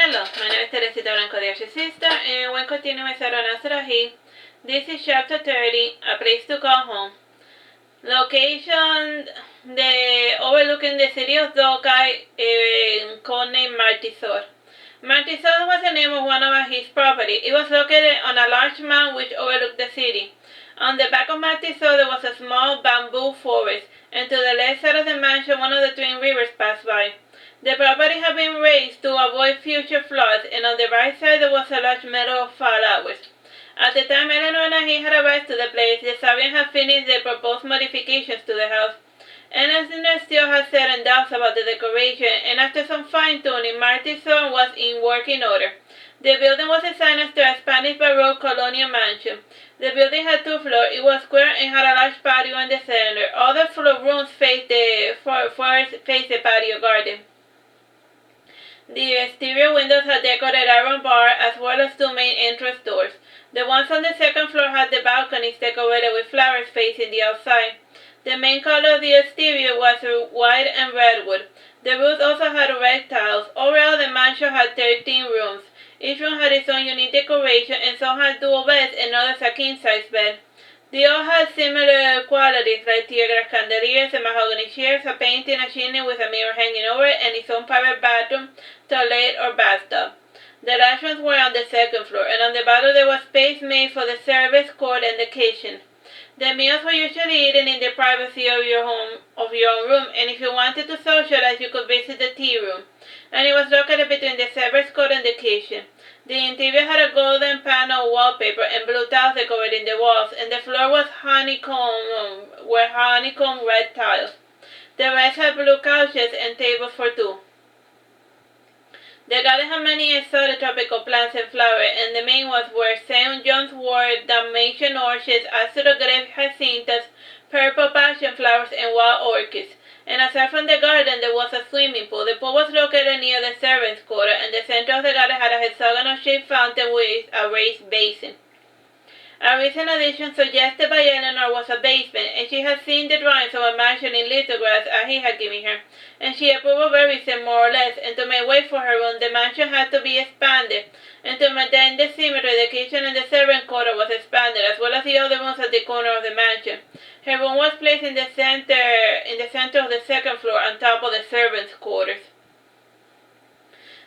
Hello, my name is Teresita Blanco, the Artsy sister, and we're continuing with Saturnastra. This is chapter 30, A Place to Call Home. Location, overlooking the city of Dokai, codenamed Martisor. Martisor was the name of one of his property. It was located on a large mound which overlooked the city. On the back of Martisor there was a small bamboo forest, and to the left side of the mansion one of the twin rivers passed by. The property had been raised to avoid future floods, and on the right side there was a large meadow of flowers. At the time Eleanor and he had arrived to the place, the Sabian had finished the proposed modifications to the house. Eleanor still had certain doubts about the decoration, and after some fine-tuning, Martisor was in working order. The building was designed after a Spanish Baroque colonial mansion. The building had 2 floors. It was square and had a large patio in the center. All the floor rooms faced the patio garden. The exterior windows had decorated iron bar as well as 2 main entrance doors. The ones on the second floor had the balconies decorated with flowers facing the outside. The main color of the exterior was white and redwood. The roof also had red tiles. Overall, the mansion had 13 rooms. Each room had its own unique decoration, and some had dual beds and others a king-size bed. They all had similar qualities like teardrop chandeliers and mahogany chairs, a painting, a chimney with a mirror hanging over it, and its own private bathroom, toilet, or bathtub. The restrooms were on the second floor, and on the bottom there was space made for the service court and the kitchen. The meals were usually eaten in the privacy of your own room, and if you wanted to socialize, you could visit the tea room. And it was located between the service court and the kitchen. The interior had a golden panel wallpaper and blue tiles decorating the walls, and the floor was honeycomb red tiles. The rest had blue couches and tables for 2. The garden had many exotic tropical plants and flowers, and the main ones were St. John's wort, Dalmatian orchids, azure grape hyacinthus, purple passion flowers, and wild orchids. And aside from the garden, there was a swimming pool. The pool was located near the servants' quarter, and the center of the garden had a hexagonal-shaped fountain with a raised basin. A recent addition suggested by Eleanor was a basement, and she had seen the drawings of a mansion in lithographs he had given her, and she approved of everything more or less, and to make way for her room, the mansion had to be expanded, and to maintain the symmetry, the kitchen and the servant quarter was expanded, as well as the other rooms at the corner of the mansion. Her room was placed in the center of the second floor, on top of the servants' quarters.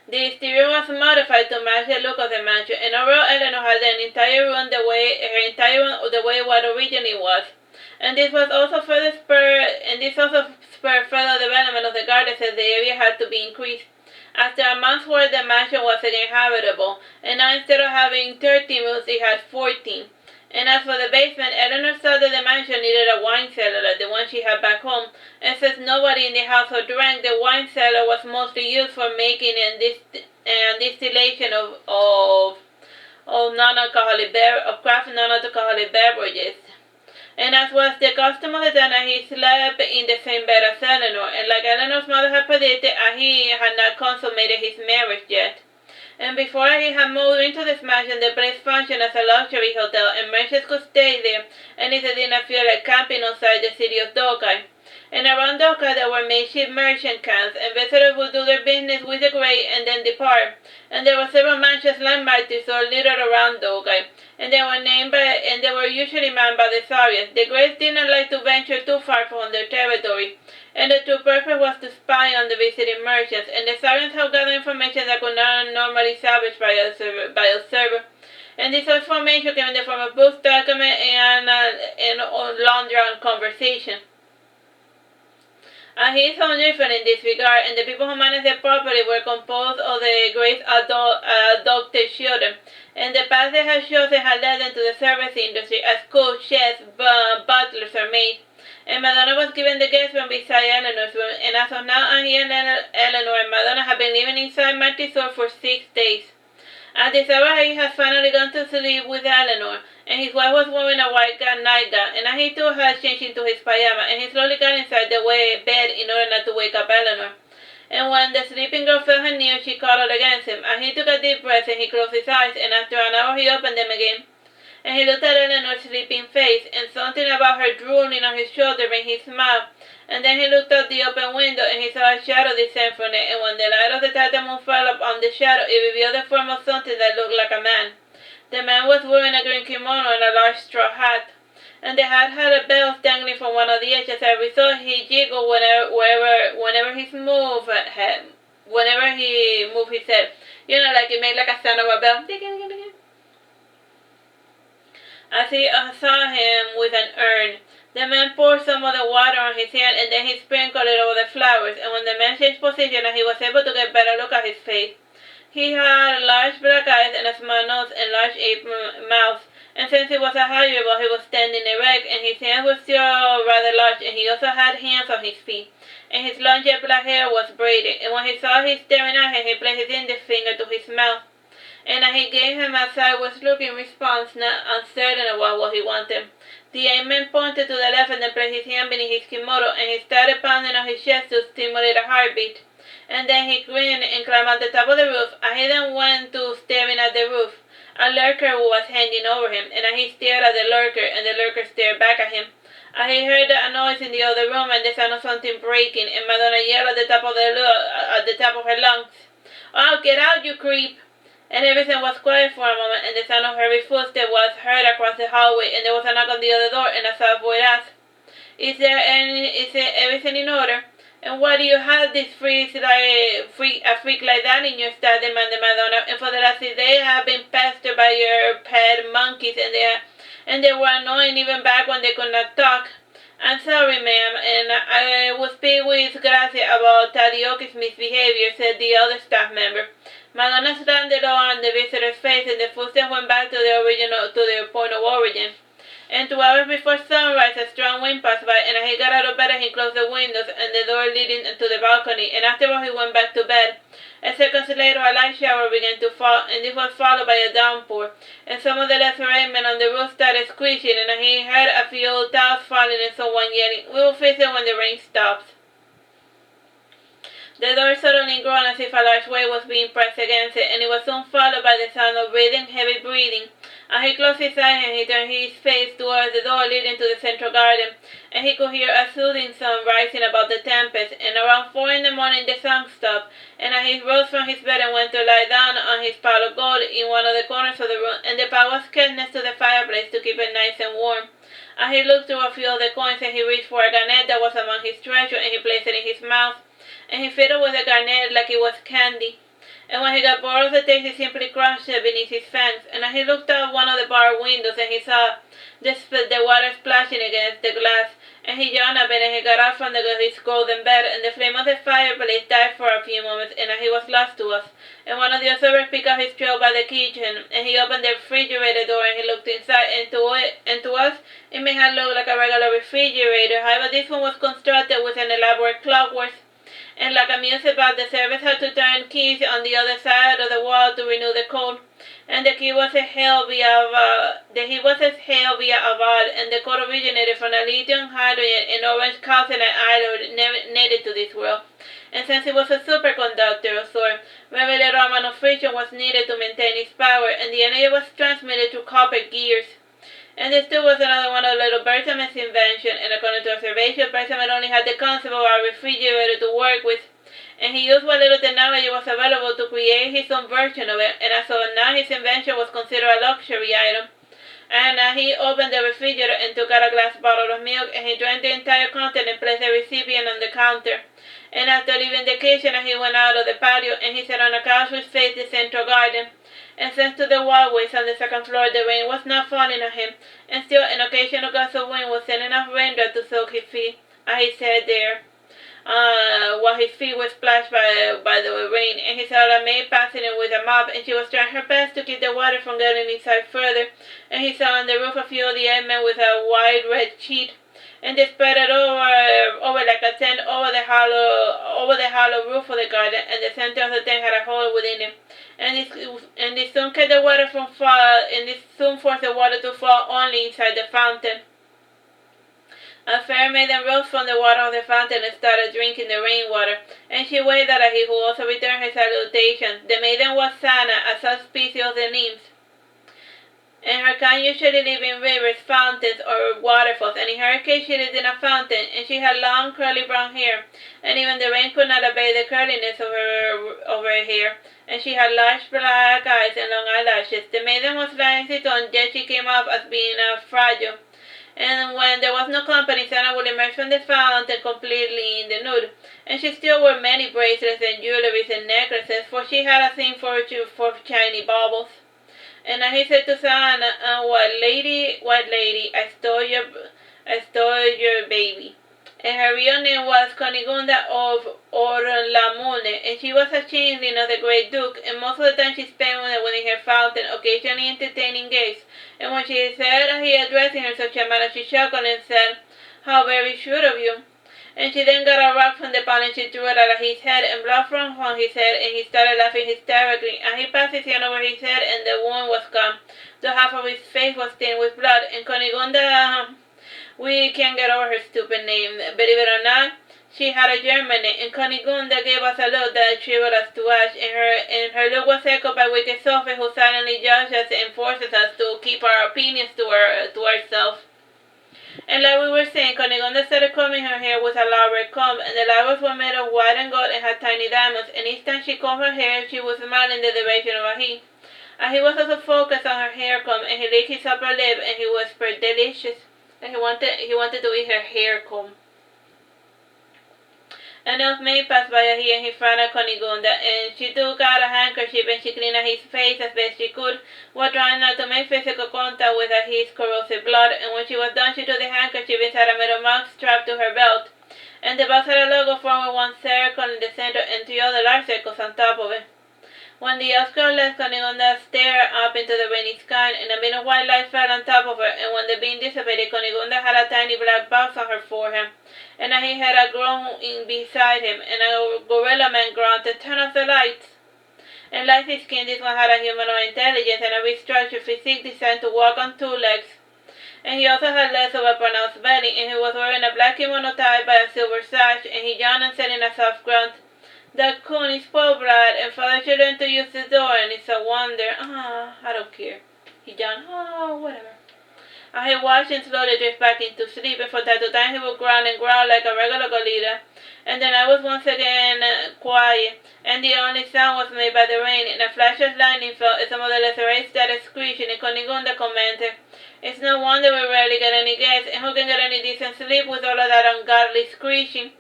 The exterior was modified to match the look of the mansion, and overall Eleanor had the entire room the way what originally was. And this also spurred further development of the garden, as the area had to be increased. After a month's work, the mansion was again habitable, and now instead of having 13 rooms, it had 14. And as for the basement, Eleanor saw that the mansion needed a wine cellar like the one she had back home, and since nobody in the household drank, the wine cellar was mostly used for making and distillation of craft non-alcoholic beverages. And as was the custom of the time, he slept in the same bed as Eleanor, and like Eleanor's mother had predicted, he had not consummated his marriage yet. And before he had moved into this mansion, the place functioned as a luxury hotel, and merchants could stay there, and it did not feel like camping outside the city of Dokai. And around Dokai there were makeshift merchant camps, and visitors would do their business with the great and then depart. And there were several mansions like Martisor littered around Dokai, and they were usually manned by the Sabians. The greats did not like to venture too far from their territory, and the true purpose was to spy on the visiting merchants, and the Sabians have gathered information that could not normally salvaged by observer. And this information came in the form of books, documents, and long-drawn conversation. He is different in this regard, and the people who managed the property were composed of the great adopted children, and the path they had chosen had led them to the service industry as cooks, chefs, butlers, or maids. And Madonna was given the guest room beside Eleanor's room, and as of now, he and Eleanor and Madonna have been living inside Martisor for 6 days. At this hour, he has finally gone to sleep with Eleanor, and his wife was wearing a white nightgown, and he too has changed into his pajama, and he slowly got inside the bed in order not to wake up Eleanor. And when the sleeping girl felt her near, she cuddled against him, and he took a deep breath, and he closed his eyes, and after an hour he opened them again. And he looked at Eleanor's sleeping face, and something about her drooling on his shoulder made him smile. And then he looked out the open window, and he saw a shadow descend from it, and when the light of the Titan moon fell upon the shadow, it revealed the form of something that looked like a man. The man was wearing a green kimono and a large straw hat, and the hat had a bell dangling from one of the edges. As a result, he jiggled whenever he moved his head. You know, like it made like a sound of a bell. As he saw him with an urn, the man poured some of the water on his hand, and then he sprinkled it over the flowers, and when the man changed position, he was able to get a better look at his face. He had large black eyes and a small nose and large apron mouth, and since he was a high-able, he was standing erect, and his hands were still rather large, and he also had hands on his feet, and his long jet black hair was braided, and when he saw him staring at him, he placed his index finger to his mouth, and he gave him a sideways look in response, not uncertain about what he wanted. The amen pointed to the left and then placed his hand beneath his kimono, and he started pounding on his chest to stimulate a heartbeat. And then he grinned and climbed at the top of the roof, and he then went to staring at the roof. A lurker was hanging over him, and he stared at the lurker, and the lurker stared back at him. He heard a noise in the other room and the sound of something breaking, and Madonna yelled at the top of her lungs, "Oh, get out, you creep!" And everything was quiet for a moment, and the sound of heavy footsteps was heard across the hallway, and there was a knock on the other door, and a soft voice asked, is everything in order? And why do you have this freak like that in your style?" demanded Madonna. "And for the last 6 days I have been pestered by your pet monkeys, and they were annoying even back when they could not talk." "I'm sorry, ma'am, and I will speak with Gracia about Tadioki's misbehavior," said the other staff member. Madonna slammed the door on the visitor's face, and the footsteps went back to their point of origin. And 2 hours before sunrise, a strong wind passed by, and as he got out of bed, he closed the windows and the door leading to the balcony, and afterward he went back to bed. A second later, a light shower began to fall, and this was followed by a downpour, and some of the lesser rain on the roof started squishing, and he heard a few tiles falling and someone yelling, "We will fix it when the rain stops." The door suddenly groaned as if a large weight was being pressed against it, and it was soon followed by the sound of heavy breathing. He closed his eyes and he turned his face towards the door leading to the central garden, and he could hear a soothing sound rising above the tempest, and around 4 in the morning the sun stopped, and he rose from his bed and went to lie down on his pile of gold in one of the corners of the room, and the pile was kept next to the fireplace to keep it nice and warm. He looked through a few of the coins, and he reached for a garnet that was among his treasure, and he placed it in his mouth, and he fiddled with the garnet like it was candy. And when he got bored of the taste, he simply crushed it beneath his fangs. And he looked out one of the bar windows, and he saw the water splashing against the glass. And he yawned a bit, and he got up from his golden bed, and the flame of the fireplace died for a few moments, and he was lost to us. And one of the observers picked up his trail by the kitchen, and he opened the refrigerator door, and he looked inside, and to us, it may have looked like a regular refrigerator. However, this one was constructed with an elaborate clockwork, and like a music box, the servants had to turn keys on the other side of the wall to renew the code. And the key was held via a valve, and the code originated from a lithium hydrogen and orange calcinite iron native to this world. And since it was a superconductor of sort, very little amount of friction was needed to maintain its power, and the energy was transmitted through copper gears. And this too was another one of little Bertham's invention, and according to observation, Bertham only had the concept of a refrigerator to work with, and he used what little technology was available to create his own version of it, and as of now his invention was considered a luxury item. And he opened the refrigerator and took out a glass bottle of milk, and he drank the entire content and placed the recipient on the counter. And after leaving the kitchen, he went out of the patio, and he sat on a couch which faced the central garden. And thanks to the walkways on the second floor, the rain was not falling on him, and still an occasional gust of wind was sending enough raindrops to soak his feet. He sat there, while his feet were splashed by the rain, and he saw a maid passing him with a mop, and she was trying her best to keep the water from getting inside further, and he saw on the roof a few of the men with a wide red sheet, and they spread it over like a tent over the hollow roof of the garden, and the center of the tent had a hole within it. And this soon kept the water from fall, and this soon forced the water to fall only inside the fountain. A fair maiden rose from the water of the fountain and started drinking the rainwater, and she waved at he who also returned her salutation. The maiden was Sana, a subspecies of the nymphs, and her kind usually live in rivers, fountains, or waterfalls, and in her case she lived in a fountain, and she had long curly brown hair, and even the rain could not abate the curliness of her hair, and she had large black eyes and long eyelashes. The maiden was lying on, yet she came off as being fragile. And when there was no company, Santa would emerge from the fountain completely in the nude. And she still wore many bracelets and jewelry and necklaces, for she had a thing for shiny baubles. And he said to Santa, white lady, I stole your baby. And her real name was Conigunda of Orlamune, and she was a changeling of the great duke, and most of the time she spent within her fountain, occasionally entertaining guests. And when she said he addressing her in such a manner, she chuckled and said, "How very shrewd of you." And she then got a rock from the pond and she threw it at his head, and blood from his head, and he started laughing hysterically. And he passed his hand over his head, and the wound was gone. The half of his face was stained with blood, and Conigunda, we can't get over her stupid name. Believe it or not, she had a German name, and Conigunda gave us a look that shriveled us to ash, and her look was echoed by wicked Sophie, who silently judges us and forces us to keep our opinions to ourselves. And like we were saying, Conigunda started combing her hair with a elaborate comb, and the lavers were made of white and gold and had tiny diamonds, and each time she combed her hair, she would smile in the direction of a he. And he was also focused on her hair comb, and he licked his upper lip, and he whispered, "Delicious." And he wanted to eat her hair comb. An elf maid passed by he, and he frowned at Conigunda, and she took out a handkerchief and she cleaned his face as best she could, while trying not to make physical contact with his corrosive blood. And when she was done, she took the handkerchief inside a metal mug strapped to her belt, and the belt had a logo formed with one circle in the center and three other large circles on top of it. When the elf girl left, Conigunda stared up into the rainy sky, and a beam of white light fell on top of her, and when the beam dissipated, Conigunda had a tiny black box on her forehead, and he had a groan beside him, and a gorilla man grunted, "Turn off the lights." And like his skin, this one had a humanoid intelligence and a restructured physique designed to walk on two legs. And he also had less of a pronounced belly, and he was wearing a black kimono tied by a silver sash, and he yawned and said in a soft grunt, "That coon is spoiled brat, and father should learn to use the door, and it's a wonder." I don't care. He yawned, whatever. And he watched and slowly drift back into sleep, and from time to time he would growl and growl like a regular gorilla. And the night was once again quiet, and the only sound was made by the rain, and a flash of lightning fell, and some of the lesser rays started screeching, and Conigunda commented, "It's no wonder we rarely get any guests, and who can get any decent sleep with all of that ungodly screeching?"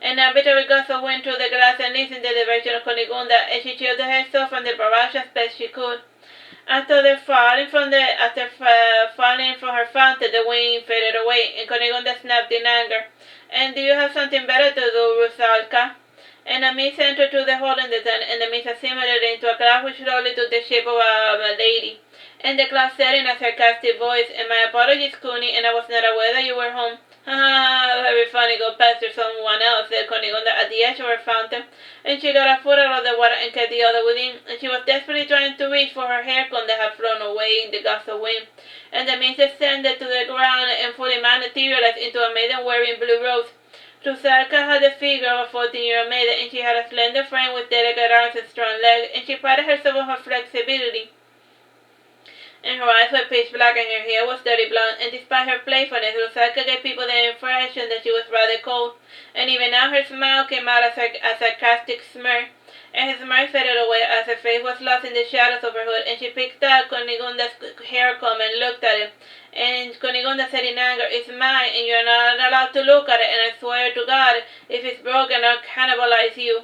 An arbitrary gust of wind through the glass and leaves in the direction of Conigunda, and she shielded herself from the barrage as best she could. After falling from her fountain, the wind faded away, and Conigunda snapped in anger. "And do you have something better to do, Rusalka?" And a mist entered through the hole in the tent, and the mist assimilated into a cloud which slowly took the shape of a lady. And the cloud said in a sarcastic voice, "And my apologies, Cooney, and I was not aware that you were home." Very funny, go past someone else, said Conigunda at the edge of her fountain, and she got a foot out of the water and kept the other within, and she was desperately trying to reach for her hair comb that had flown away in the gust of wind, and the mist descended to the ground and fully materialized into a maiden wearing blue robes. Rusalka had the figure of a 14-year-old maiden, and she had a slender frame with delicate arms and strong legs, and she prided herself on her flexibility. And her eyes were pitch black, and her hair was dirty blonde, and despite her playfulness, Rusalka gave people the impression that she was rather cold, and even now her smile came out as a sarcastic smirk, and her smile faded away as her face was lost in the shadows of her hood, and she picked up Conigunda's hair comb and looked at it, and Conigunda said in anger, "It's mine, and you're not allowed to look at it, and I swear to God, if it's broken, I'll cannibalize you."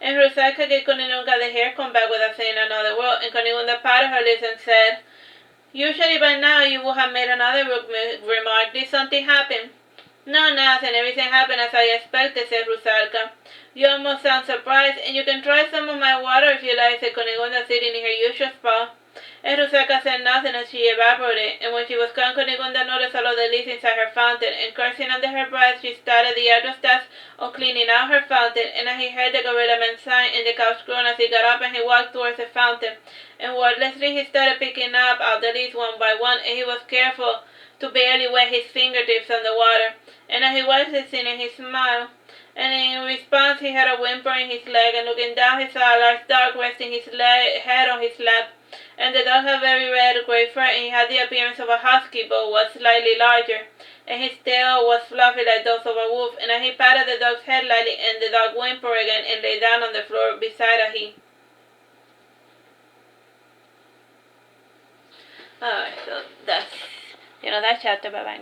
And Rusalka gave Conigunda the hair comb back without saying another word, and Conigunda patted her lips and said, "Usually by now you would have made another remark. Did something happen?" "No, nothing. Everything happened as I expected," said Rusalka. "You almost sound surprised, and you can try some of my water if you like," said Conigunda, sitting in her usual spot. And Rusalka said nothing as she evaporated, and when she was gone, Conigunda noticed all of the leaves inside her fountain, and cursing under her breath, she started the arduous task of cleaning out her fountain, and he heard the gorilla man sigh and the couch groan as he got up and he walked towards the fountain, and wordlessly he started picking up all the leaves one by one, and he was careful to barely wet his fingertips on the water, and as he watched the scene, he smiled. And in response, he heard a whimper in his leg, and looking down, he saw a large dog resting his head on his lap. And the dog had very red gray fur, and he had the appearance of a husky, but was slightly larger. And his tail was fluffy like those of a wolf. And he patted the dog's head lightly, and the dog whimpered again and lay down on the floor beside him. Alright, so that's, that chapter, bye-bye.